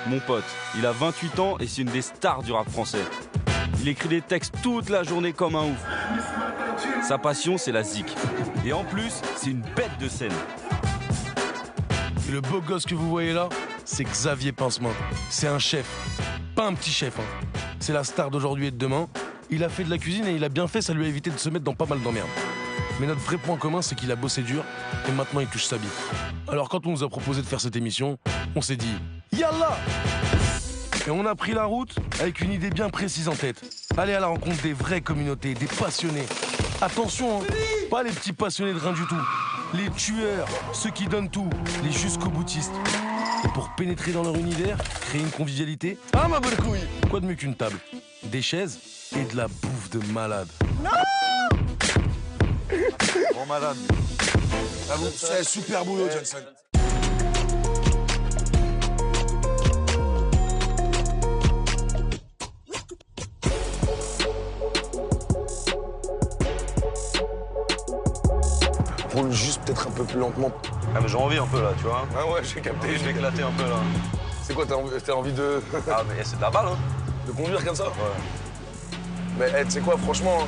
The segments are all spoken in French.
Mon pote, il a 28 ans et c'est une des stars du rap français. Il écrit des textes toute la journée comme un ouf. Sa passion, c'est la zik. Et en plus, c'est une bête de scène. Et le beau gosse que vous voyez là, c'est Xavier Pincemain. C'est un chef, pas un petit chef. C'est la star d'aujourd'hui et de demain. Il a fait de la cuisine et il a bien fait, ça lui a évité de se mettre dans pas mal d'emmerdes. Mais notre vrai point commun, c'est qu'il a bossé dur et maintenant il touche sa bite. Alors quand on nous a proposé de faire cette émission, on s'est dit « Yallah !» Et on a pris la route avec une idée bien précise en tête. Aller à la rencontre des vraies communautés, des passionnés. Attention, hein, pas les petits passionnés de rien du tout. Les tueurs, ceux qui donnent tout, les jusqu'au boutistes. Et pour pénétrer dans leur univers, créer une convivialité, ah ma bonne couille, quoi de mieux qu'une table, des chaises et de la bouffe de malade. Non. Bon malade. C'est un super boulot, Johnson. Roule juste peut-être un peu plus lentement. Ah mais j'ai envie un peu là, tu vois. Ah ouais, j'ai capté. Je vais éclater un peu là. C'est quoi, t'as envie de... Ah mais c'est de la balle, hein. de conduire comme ça? Ouais. Mais hey, tu sais quoi, franchement,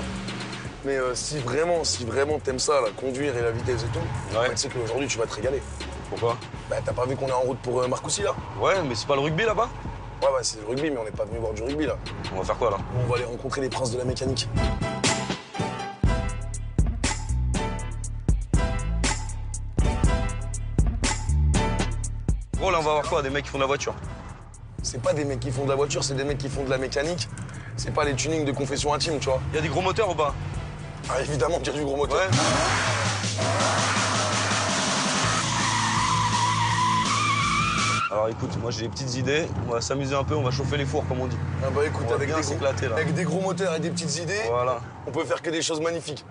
mais si vraiment t'aimes ça, la conduire et la vitesse et tout, Ouais. tu sais qu'aujourd'hui tu vas te régaler. Pourquoi? Bah t'as pas vu qu'on est en route pour Marcoussis là? Ouais, mais c'est pas le rugby là-bas? Ouais, c'est le rugby, mais on n'est pas venu voir du rugby là. On va faire quoi là? On va aller rencontrer les princes de la mécanique. Gros là on va voir quoi? Des mecs qui font de la voiture? C'est pas des mecs qui font de la voiture, c'est des mecs qui font de la mécanique. C'est pas les tunings de confession intime, tu vois. Y a des gros moteurs ou pas? Ah, évidemment qu'il y a du gros moteur. Ouais. Alors écoute, moi j'ai des petites idées, on va s'amuser un peu, on va chauffer les fours comme on dit. Ah bah écoute, On va bien des s'éclater, là. avec des gros moteurs et des petites idées, Voilà. on peut faire que des choses magnifiques.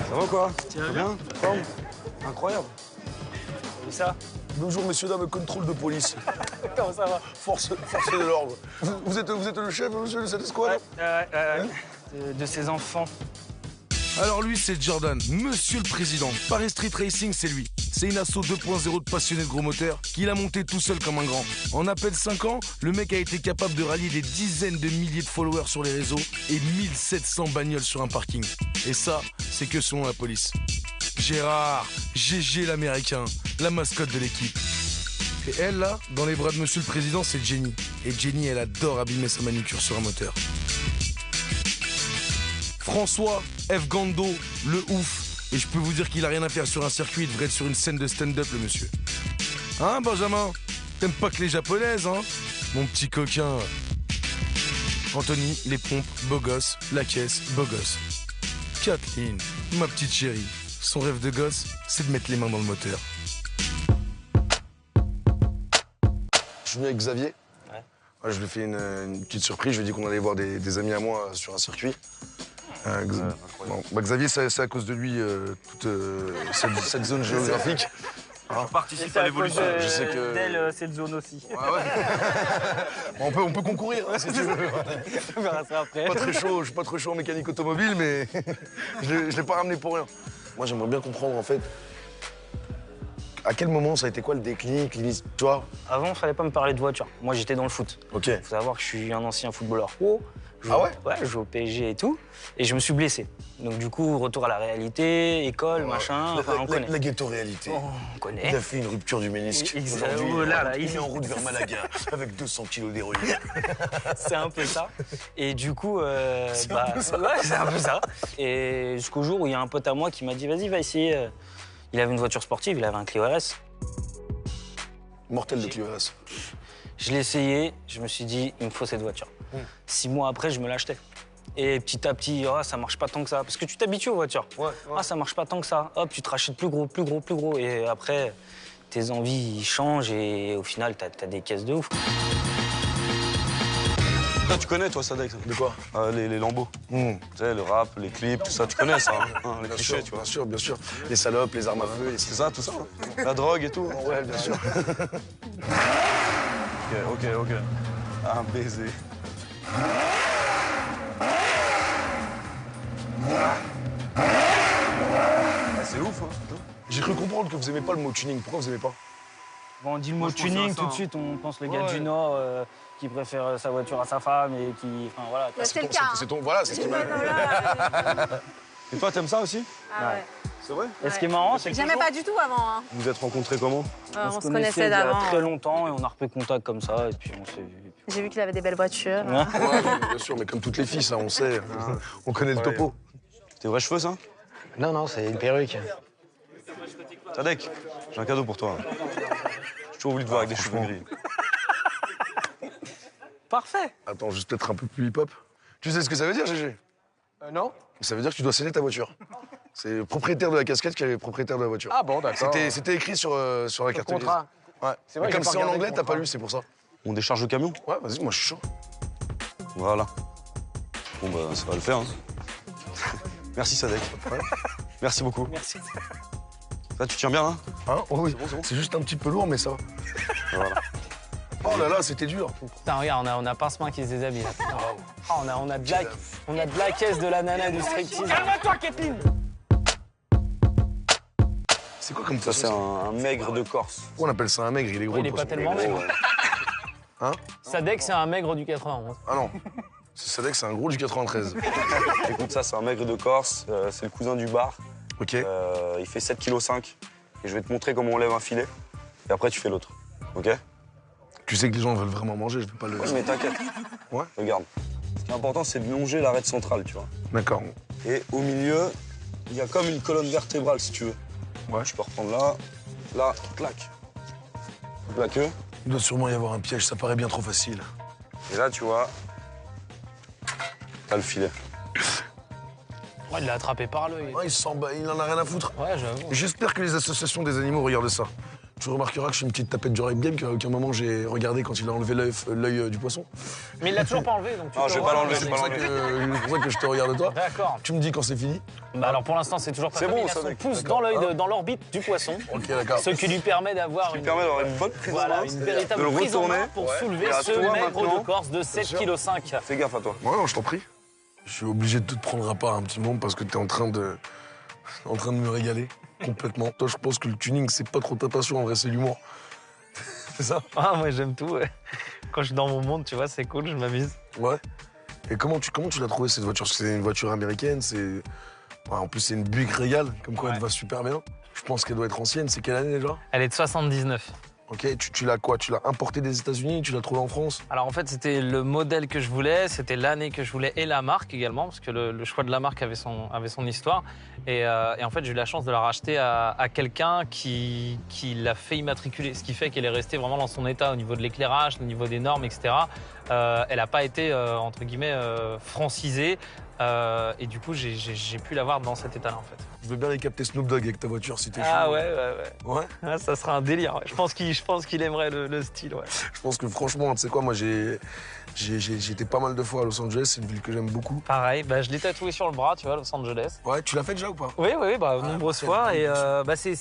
Ça va quoi? Tu vas bien? Forme? Incroyable. Et ça? Bonjour messieurs, dames, contrôle de police. Comment ça va? Force de l'ordre. Vous êtes le chef, monsieur, de cette escouade? De ses enfants. Alors lui, c'est Jordan, monsieur le président. Paris Street Racing, c'est lui. C'est une asso 2.0 de passionnés de gros moteurs qu'il a monté tout seul comme un grand. En à peine 5 ans, le mec a été capable de rallier des dizaines de milliers de followers sur les réseaux et 1700 bagnoles sur un parking. Et ça, c'est que selon la police. Gérard, GG l'américain, la mascotte de l'équipe. Et elle, là, dans les bras de monsieur le président, c'est Jenny. Et Jenny, elle adore abîmer sa manucure sur un moteur. François F. Gando, le ouf. Et je peux vous dire qu'il a rien à faire sur un circuit, il devrait être sur une scène de stand-up, le monsieur. Hein, Benjamin? T'aimes pas que les japonaises, hein? Mon petit coquin. Anthony, les pompes, beau gosse, la caisse, beau gosse. Kathleen, ma petite chérie. Son rêve de gosse, c'est de mettre les mains dans le moteur. Je suis venu avec Xavier. Ouais. Ouais, je lui ai fait une petite surprise. Je lui ai dit qu'on allait voir des amis à moi sur un circuit. Bon, bah, Xavier, c'est à cause de lui, toute cette zone géographique. Je participe à l'évolution. Je sais que- D'elle, cette zone aussi. Ouais, ouais. on peut concourir, hein, si tu veux. On verra ça après. Pas très chaud, je suis pas très chaud en mécanique automobile, mais je l'ai pas ramené pour rien. Moi, j'aimerais bien comprendre, en fait, à quel moment ça a été quoi le déclic, limite, tu vois? Avant, il fallait pas me parler de voiture. Moi, j'étais dans le foot. Ok. Faut savoir que je suis un ancien footballeur pro. Ah ouais? Ouais, je joue au PSG et tout. Et je me suis blessé. Donc, du coup, retour à la réalité, école, machin. Enfin, on connaît. La ghetto-réalité. Oh, on connaît. Il a fait une rupture du ménisque. Exactement. Aujourd'hui, Là, il il- est en route vers Malaga avec 200 kilos d'héroïne. C'est un peu ça. Et du coup, C'est un peu ça. ouais, c'est un peu ça. Et jusqu'au jour où il y a un pote à moi qui m'a dit, vas-y, va essayer. Il avait une voiture sportive, il avait un Clio RS. Mortel de Clio RS. Je l'ai essayé, je me suis dit, il me faut cette voiture. 6 mois après, je me l'achetais. Et petit à petit, ah, ça marche pas tant que ça. Parce que tu t'habitues aux voitures. Ouais. Ah, ça marche pas tant que ça. Hop, tu te rachètes plus gros, plus gros, plus gros. Et après, tes envies changent et au final, t'as des caisses de ouf. Toi, tu connais, toi, Sadek? De quoi? Les lambeaux. Tu sais, le rap, les clips, tout ça, tu connais ça, hein, les clichés, tu vois. Bien sûr. Les salopes, les armes à feu, C'est ça, tout ça. La drogue et tout. Ouais, bien sûr. Ok. Un baiser. C'est ouf, hein. J'ai cru comprendre que vous aimez pas le mot tuning. Pourquoi vous aimez pas? Bon, on dit le mot Moi, je pense tuning, à ça, tout de hein. suite, on pense le gars Ouais. du Nord qui préfère sa voiture à sa femme et qui. Enfin, voilà. quoi. C'est le cas. C'est ton. Voilà, c'est ce qui m'a. Et toi, t'aimes ça aussi? Ah ouais. C'est vrai? Et ce qui est marrant, c'est que J'aimais pas du tout avant. Hein. Vous vous êtes rencontrés comment? On se il connaissait y a d'avant. très longtemps et on a repris contact comme ça et puis on s'est vu. J'ai vu qu'il avait des belles voitures. Ouais. Ouais, bien sûr, mais comme toutes les filles, ça, on sait. On connaît le topo. Tes vrais cheveux, ça? Non, non, c'est une perruque. Sadek, j'ai un cadeau pour toi. J'ai toujours voulu te voir avec des cheveux gris. Parfait. Attends, juste peut-être un peu plus hip-hop. Tu sais ce que ça veut dire, Gégé? Non? Ça veut dire que tu dois sceller ta voiture. C'est le propriétaire de la casquette qui est le propriétaire de la voiture. Ah bon, d'accord. C'était écrit sur la carte grise. contrat. Ouais. C'est vrai Mais que comme j'ai pas c'est en regardé anglais, le t'as pas contrat. lu, c'est pour ça. On décharge le camion? Ouais, vas-y, moi je suis chaud. Voilà. Bon, bah, ça va le faire. Hein. Merci, Sadek. Merci beaucoup. Merci. Là, tu tiens bien, hein? Hein? Oh oui, c'est bon. c'est juste un petit peu lourd, mais ça va. Voilà. Oh là là, c'était dur. Putain, regarde, on a Pincemin qui se déshabille là. Putain. Ah, on a de la caisse de la nana du striptease. Calme-toi, Kathleen. C'est quoi comme Ça, façon, c'est un maigre de Corse. Pourquoi on appelle ça un maigre? Il est gros. Il le est pas poisson. tellement maigre. Hein? Sadek, c'est un maigre du 91. Ah non. C'est vrai que c'est un gros du 93. Écoute, ça, c'est un maigre de Corse. C'est le cousin du bar. Ok. Il fait 7,5 kg. Et je vais te montrer comment on lève un filet. Et après, tu fais l'autre. OK? Tu sais que les gens veulent vraiment manger, je vais pas le. Ouais, mais t'inquiète. Ouais. Regarde. Ce qui est important, c'est de longer l'arête centrale, tu vois. D'accord. Et au milieu, il y a comme une colonne vertébrale, si tu veux. Ouais. Tu peux reprendre là, là, clac. La queue. Il doit sûrement y avoir un piège, ça paraît bien trop facile. Et là, tu vois, t'as le filet. Ouais, il l'a attrapé par l'œil. Ouais, il s'en bat, il en a rien à foutre. Ouais, j'avoue. J'espère que les associations des animaux regardent ça. Tu remarqueras que je suis une petite tapette du rap game qu'à aucun moment j'ai regardé quand il a enlevé l'œil du poisson. Mais il l'a toujours pas enlevé, donc tu Non, peux je vais voir. pas l'enlever, C'est je vais pour, pas ça l'enlever. que- c'est pour ça que je te regarde toi. D'accord. Tu me dis quand c'est fini. Bah alors pour l'instant, c'est toujours pas C'est comme bon, il a ça, son mec. pouce dans l'œil, dans l'orbite du poisson. Ok, d'accord. Ce qui lui permet d'avoir Il permet d'avoir une bonne prise en voilà, main, une c'est-à-dire véritable de le prise en main retourner. pour soulever Et à ce toi, maigre maintenant. de Corse de 7,5 kg. Fais gaffe à toi. Ouais, non, je t'en prie. Je suis obligé de te prendre à part un petit moment parce que t'es en train de me régaler complètement. Toi, je pense que le tuning, c'est pas trop ta passion, en vrai, c'est l'humour. C'est ça? Ah, moi j'aime tout, ouais. Quand je suis dans mon monde, tu vois, c'est cool, je m'amuse. Ouais. Et comment tu l'as trouvée cette voiture? Parce que c'est une voiture américaine, c'est. Ouais, en plus, c'est une Buick Regal, comme quoi elle Ouais. va super bien. Je pense qu'elle doit être ancienne. C'est quelle année déjà? Elle est de 79. Ok, tu l'as quoi? Tu l'as importée des États-Unis? Tu l'as trouvée en France? Alors en fait, c'était le modèle que je voulais, c'était l'année que je voulais et la marque également, parce que le choix de la marque avait son histoire. Et en fait, j'ai eu la chance de la racheter à quelqu'un qui l'a fait immatriculer, ce qui fait qu'elle est restée vraiment dans son état au niveau de l'éclairage, au niveau des normes, etc. Elle n'a pas été, entre guillemets, francisée. Et du coup, j'ai pu l'avoir dans cet état-là, en fait. Je veux bien aller capter Snoop Dogg avec ta voiture si t'es chaud. Ah ouais. Ouais. Ah, ça sera un délire. Ouais. Je pense qu'il aimerait le style, ouais. Je pense que franchement, tu sais quoi, moi j'ai été pas mal de fois à Los Angeles, c'est une ville que j'aime beaucoup. Pareil, bah, je l'ai tatoué sur le bras, tu vois, Los Angeles. Ouais, tu l'as fait déjà ou pas? Oui, bah, nombreuses quelle fois. Et belle bah, c'est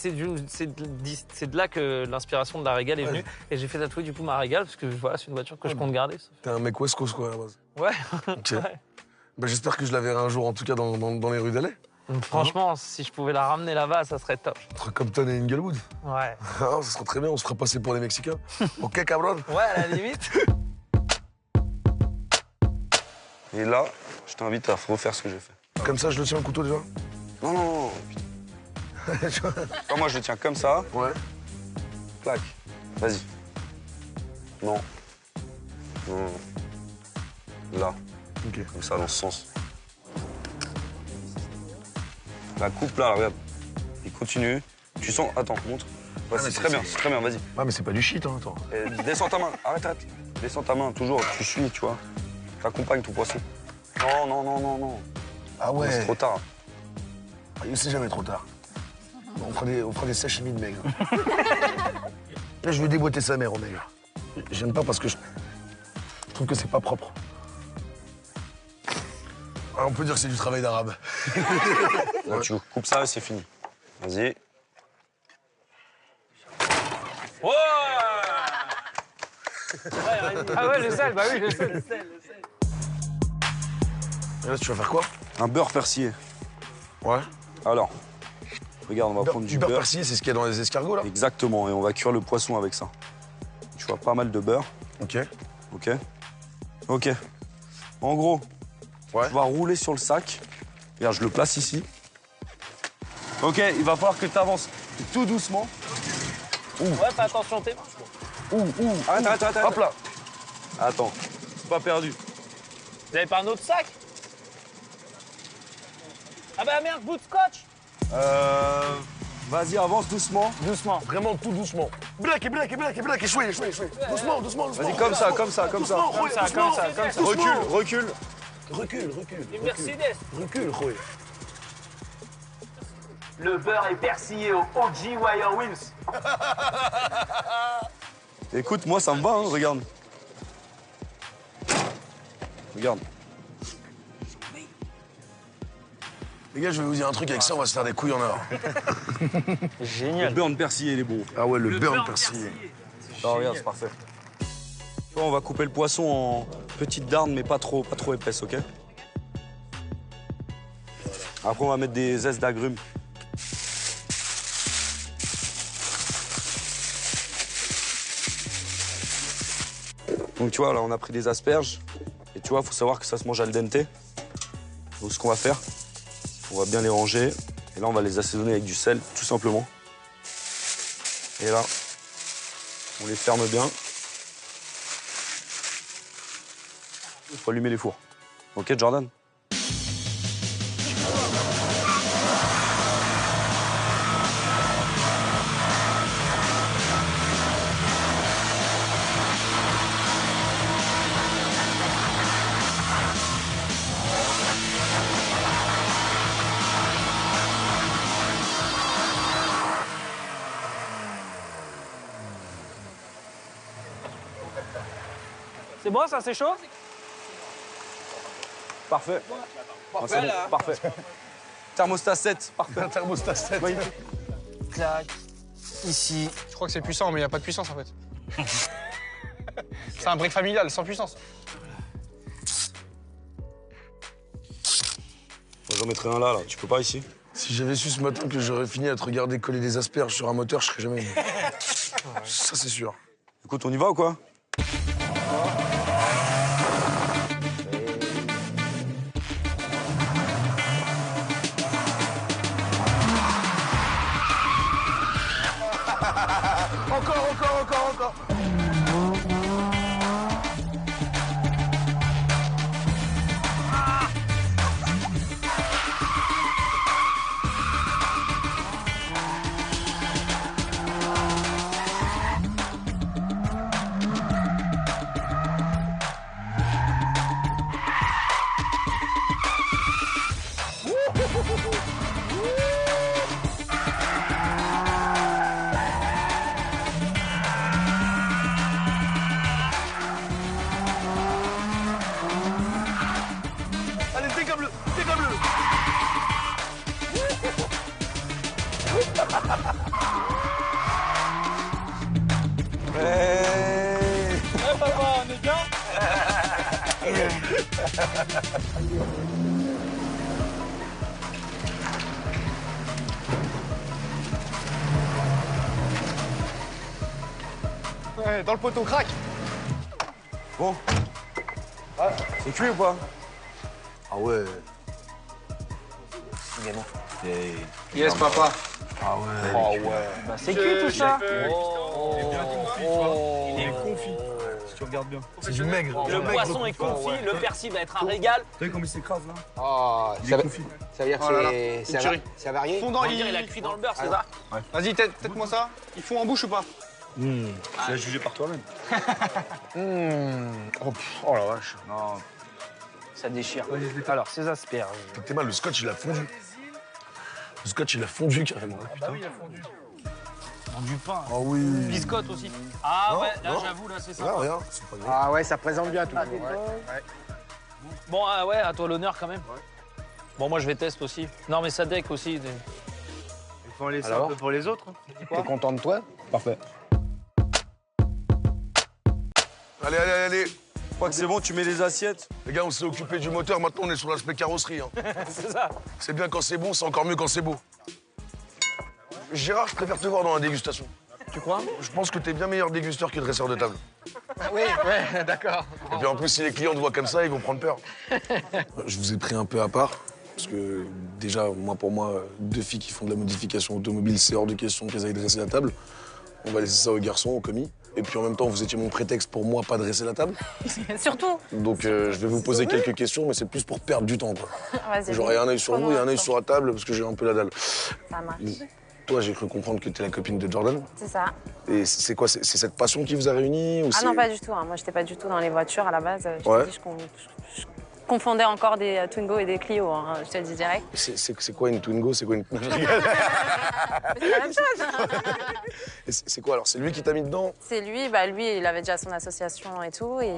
de là que l'inspiration de la Régale est venue. Et j'ai fait tatouer du coup ma Régale, parce que voilà, c'est une voiture que je compte garder. T'es un mec West Coast quoi à la base. Ouais. Ok. Ouais. Bah, j'espère que je la verrai un jour, en tout cas dans les rues d'Alais. Donc, franchement, si je pouvais la ramener là-bas, ça serait top. Entre Compton et Inglewood. Ouais. Ah, ça serait très bien, on se ferait passer pour des Mexicains. Ok, cabron? Ouais, à la limite. Et là, je t'invite à refaire ce que j'ai fait. Comme ça, je le tiens le couteau déjà? Non, putain. Quand moi, je le tiens comme ça, Ouais. clac. Vas-y. Non. Non. Là, Ok. comme ça, dans ce sens. La coupe là, regarde. Il continue. Tu sens. Attends, montre. Ouais, c'est très bien, vas-y. Ah, mais c'est pas du shit, hein, attends. Et descends ta main, arrête. Descends ta main, toujours, tu suis, tu vois. T'accompagnes ton poisson. Non. Ah ouais. C'est trop tard. Ah, c'est jamais trop tard. On fera des sashimi de maigre. Là, je vais déboîter sa mère au maigre. J'aime pas parce que je trouve que c'est pas propre. Ah, on peut dire que c'est du travail d'arabe. Là, tu coupes ça et c'est fini. Vas-y. Oh ah ouais, le sel, bah oui, le sel. Et là, tu vas faire quoi? Un beurre persillé. Ouais. Alors, regarde, on va prendre Du beurre persillé, c'est ce qu'il y a dans les escargots, là? Exactement, et on va cuire le poisson avec ça. Tu vois, pas mal de beurre. Ok. Ok. Ok. En gros, Ouais. tu vas rouler sur le sac. Regarde, je le place ici. Ok, il va falloir que tu avances tout doucement. Ouais, fais attention, tes mains. Arrête. Hop là. Attends, c'est pas perdu. Vous avez pas un autre sac? Ah bah merde, bout de scotch. Vas-y, avance doucement. Doucement. Vraiment tout doucement. Black, échoué. Doucement. Vas-y, comme ça. Comme ça. Recule. Une Mercedes. Recule, Roy. Le beurre est persillé au OG Wire Wheels. Écoute, moi, ça me va, hein, regarde. Regarde. Les gars, je vais vous dire un truc, avec ça, on va se faire des couilles en or. Le Génial. beurre de persillé, il est bon. Ah ouais, le beurre persillé. Ah, regarde, c'est parfait. Tu vois, on va couper le poisson en petites dardes, mais pas trop épaisses, ok? Après, on va mettre des zestes d'agrumes. Donc, tu vois, là, on a pris des asperges. Et tu vois, il faut savoir que ça se mange al dente. Donc, ce qu'on va faire, on va bien les ranger. Et là, on va les assaisonner avec du sel, tout simplement. Et là, on les ferme bien. Il faut allumer les fours. Ok, Jordan? C'est bon, ça, c'est chaud? Parfait. Parfait, bon, parfait. Thermostat 7, parfait. Un thermostat 7. Clac. Ici. Je crois que c'est puissant, mais il n'y a pas de puissance en fait. C'est un brick familial, sans puissance. Moi, j'en mettrai un là, tu peux pas ici? Si j'avais su ce matin que j'aurais fini à te regarder coller des asperges sur un moteur, je serais jamais venu. Ça, c'est sûr. Écoute, on y va ou quoi? Encore. Allez, dégomme-le. Hey Papa, on est bien? Ouais, dans le poteau, crack. Bon. C'est cuit ou pas? Ah ouais. Yes, papa. Ah ouais. Bah, c'est cuit tout ça. Il est confit, si tu regardes bien. C'est du maigre. Le poisson est confit, le persil va être un régal. T'as vu comment il s'écrase là? Ah, Il est confit. ça veut dire Oh là là, que une tuerie. c'est avarié. On va dire il a cuit dans le beurre, c'est ça? Vas-y, tête-moi ça. Il fond en bouche ou pas? Tu l'as jugé par toi-même. Oh la vache. Non. Ça déchire. Alors, ces asperges. T'es mal, le scotch, il a fondu. Le scotch, il a fondu carrément. Bah oui, il a fondu. Dans du pain. Ah oui. Biscotte aussi. Ah Non, ouais, là non. j'avoue, là c'est Ah, ça. regarde, c'est pas grave. Ah ouais, ça présente bien tout. Bon, ouais, à toi l'honneur quand même. Bon, moi je vais tester aussi. Non, mais Sadek aussi. Il faut en laisser Alors un peu pour les autres. T'es content de toi? Parfait. Allez, allez, allez. Je crois que c'est bon, tu mets les assiettes. Les gars, on s'est occupé du moteur, maintenant on est sur l'aspect carrosserie. Hein. C'est ça. C'est bien quand c'est bon, c'est encore mieux quand c'est beau. Gérard, je préfère te voir dans la dégustation. Tu crois? Je pense que t'es bien meilleur dégusteur que dresseur de table. Oui, ouais, d'accord. Et puis en plus, si les clients te voient comme ça, ils vont prendre peur. Je vous ai pris un peu à part, parce que déjà, pour moi, 2 filles qui font de la modification automobile, c'est hors de question qu'elles aillent dresser la table. On va laisser ça aux garçons, aux commis. Et puis en même temps, vous étiez mon prétexte pour moi pas dresser la table. Surtout. Donc je vais vous poser quelques questions, mais c'est plus pour perdre du temps, quoi. Vas-y. J'aurai un œil sur vous et un œil sur la table, parce que j'ai un peu la dalle. Ça marche. Toi, j'ai cru comprendre que t'es la copine de Jordan. C'est ça. Et c'est quoi? C'est cette passion qui vous a réunis ou Ah c'est- non, pas du tout. Hein. Moi, j'étais pas du tout dans les voitures à la base. Je Ouais. te dis, je confondais encore des Twingo et des Clio, hein. Je te le dis direct. C'est quoi une Twingo? C'est quoi une... Mais c'est la même chose. Et c'est quoi alors? C'est lui qui t'a mis dedans? C'est lui, lui, il avait déjà son association et tout. Ouais.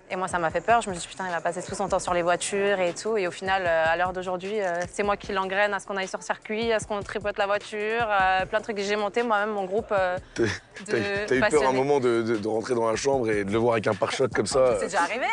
Et moi, ça m'a fait peur. Je me suis dit, putain, il va passer tout son temps sur les voitures et tout. Et au final, à l'heure d'aujourd'hui, c'est moi qui l'engraine à ce qu'on aille sur circuit, à ce qu'on tripote la voiture, plein de trucs. J'ai monté moi-même mon groupe T'as eu peur un passionnés. moment de rentrer dans la chambre et de le voir avec un pare-choc comme ça? C'est déjà arrivé.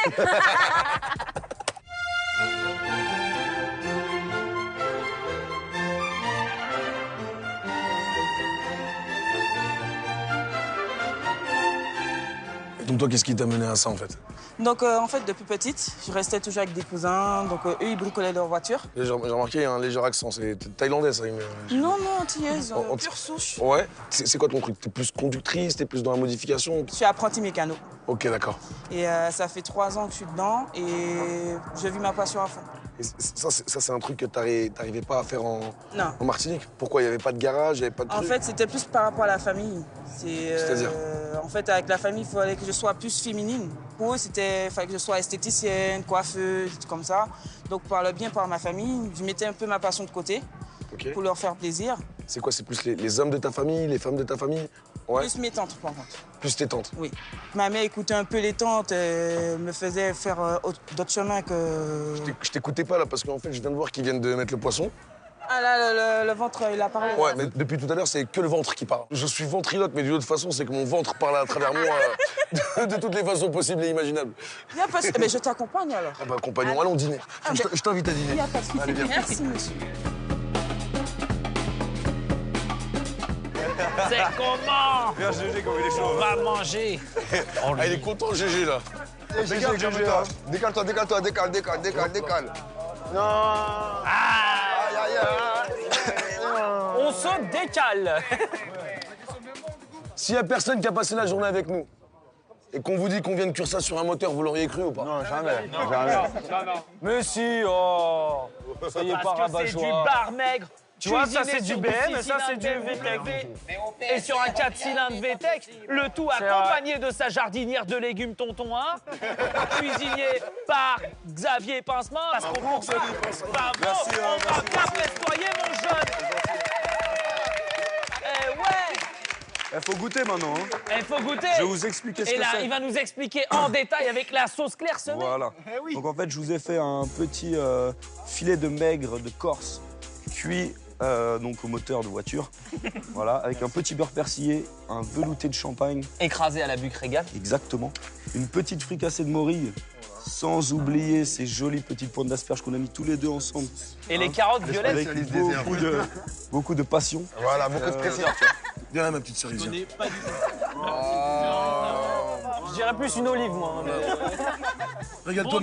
Et donc toi, qu'est-ce qui t'a mené à ça en fait? Donc en fait, depuis petite, je restais toujours avec des cousins. Donc eux, ils bricolaient leur voiture. J'ai remarqué, il y a un léger accent. C'est thaïlandais, ça. Non, non, antillaise, En- pure souche. Ouais. C'est quoi ton truc? T'es plus conductrice? T'es plus dans la modification? Je suis apprenti mécano. Ok, d'accord. Et ça fait 3 ans que je suis dedans et je vis ma passion à fond. Et ça, c'est un truc que t'arrivais pas à faire en Non. Martinique? Pourquoi? Il n'y avait pas de garage, il n'y avait pas de En truc? fait, c'était plus par rapport à la famille. C'est-à-dire? En fait, avec la famille, il fallait que je sois plus féminine. Pour eux, il fallait que je sois esthéticienne, coiffeuse, comme ça. Donc, par le bien, par ma famille, je mettais un peu ma passion de côté Ok. pour leur faire plaisir. C'est quoi? C'est plus les hommes de ta famille, les femmes de ta famille? Ouais. Plus mes tantes, par contre. Plus tes tantes? Oui. Ma mère écoutait un peu les tantes, me faisait faire d'autres chemins que... Je t'écoutais pas là parce qu'en fait, je viens de voir qu'ils viennent de mettre le poisson. Ah là, le ventre, il a parlé. Ouais, mais depuis tout à l'heure, c'est que le ventre qui parle. Je suis ventriloque, mais d'une autre façon, c'est que mon ventre parle à travers moi de toutes les façons possibles et imaginables. Il y a pas... Mais je t'accompagne alors. Ah bah, compagnon, allons dîner. Je t'invite à dîner. Il y a pas de souci. Allez, viens. Merci, monsieur. C'est comment? Regarde GG comme il est chaud. On va manger. Ah, il est content, GG, là. Décale, calme-toi. Décale-toi, décale-toi, décale. Non. Aïe, aïe, aïe. On se décale. S'il y a personne qui a passé la journée avec nous et qu'on vous dit qu'on vient de cuire ça sur un moteur, vous l'auriez cru ou pas? Non, jamais. Jamais. Mais si, oh. Soyez pas Parce que c'est du rabat-joie. bar maigre. Tu vois, ça, Cuisiné c'est du sur BM, 6 et ça, c'est du cylindres VTEC. Et sur un 4 cylindres VTEC, le tout accompagné de sa jardinière de légumes Tonton 1, cuisiné par Xavier Pincement. Parce qu'on bravo, on va bien festoyer, mon jeune. Eh ouais, Il faut goûter maintenant. Hein. il faut goûter. Je vais vous expliquer ce Et que là, c'est. il va nous expliquer en détail avec la sauce clairsemée. Voilà. Donc en fait, je vous ai fait un petit filet de maigre de Corse cuit donc au moteur de voiture. Voilà, avec un petit beurre persillé, un velouté de champagne, Écrasé à la buque régale. exactement. Une petite fricassée de morille, sans oublier ces jolies petites pointes d'asperges qu'on a mis tous les deux ensemble. Et les carottes violettes. Avec beaucoup de passion. Voilà, beaucoup de pression. Viens là, ma petite cerise. viens. Je dirais plus une olive, moi. Régale-toi,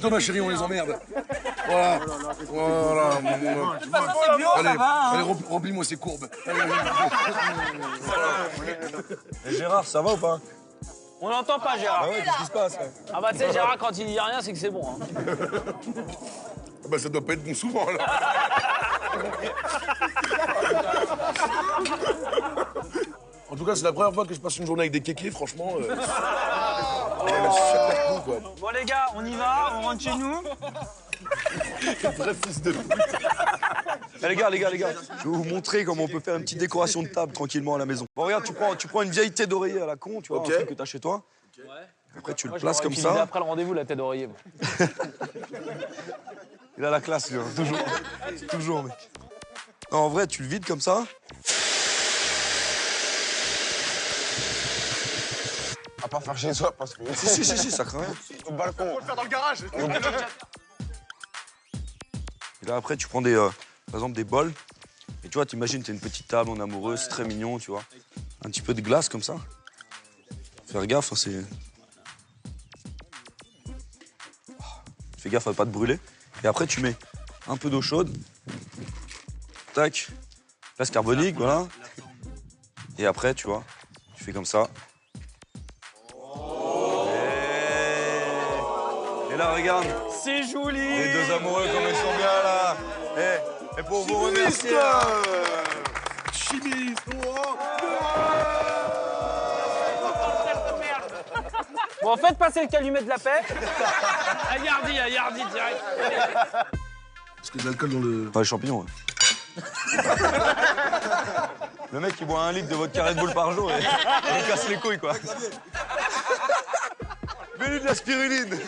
ma chérie, on les emmerde. Voilà. Voilà. C'est bio, ça Allez, va, hein. allez, remplis-moi ces courbes. Allez, Et Gérard, ça va ou pas? On n'entend pas, Gérard. Ah ouais, qu'est-ce qui se passe? Ah bah tu sais, Gérard, quand il dit rien, c'est que c'est bon. Hein. Bah, ça doit pas être bon souvent, là. En tout cas, c'est la première fois que je passe une journée avec des kékés, franchement. Super cool, quoi. Bon, les gars, on y va, on rentre chez nous. Vrai fils de pute. Eh, les gars, je vais vous montrer comment on peut faire une petite décoration de table tranquillement à la maison. Bon, regarde, tu prends une vieille thé d'oreiller à la con, tu vois, Ok. un truc que t'as chez toi. Après, tu le Moi, je places l'aurais comme utilisé ça. après le rendez-vous, la tête d'oreiller. moi. Il a la classe, lui, hein. Toujours. Toujours, mec. Non, en vrai, tu le vides comme ça. À part faire chez soi parce que. Si, ça craint rien. Au balcon. Faut le faire dans le garage. Et là, après, tu prends des, par exemple, des bols. Et tu vois, t'imagines, t'as une petite table en amoureux, c'est très mignon, tu vois. Un petit peu de glace comme ça. Faire gaffe, hein, c'est. Fais gaffe à pas te brûler. Et après, tu mets un peu d'eau chaude. Tac. Glace carbonique, voilà. Et après, tu vois, tu fais comme ça. Et là, regarde. C'est joli. Les deux amoureux, comme ils sont bien là. Et pour vous remercier. Chimiste. Bon, en fait, passer le calumet de la paix. À Yardi, direct. Parce que de l'alcool dans le. Pas les champignons. Ouais. Le mec, il boit 1 litre de vodka Red Bull par jour et il casse les couilles, quoi. Mets-lui de la spiruline.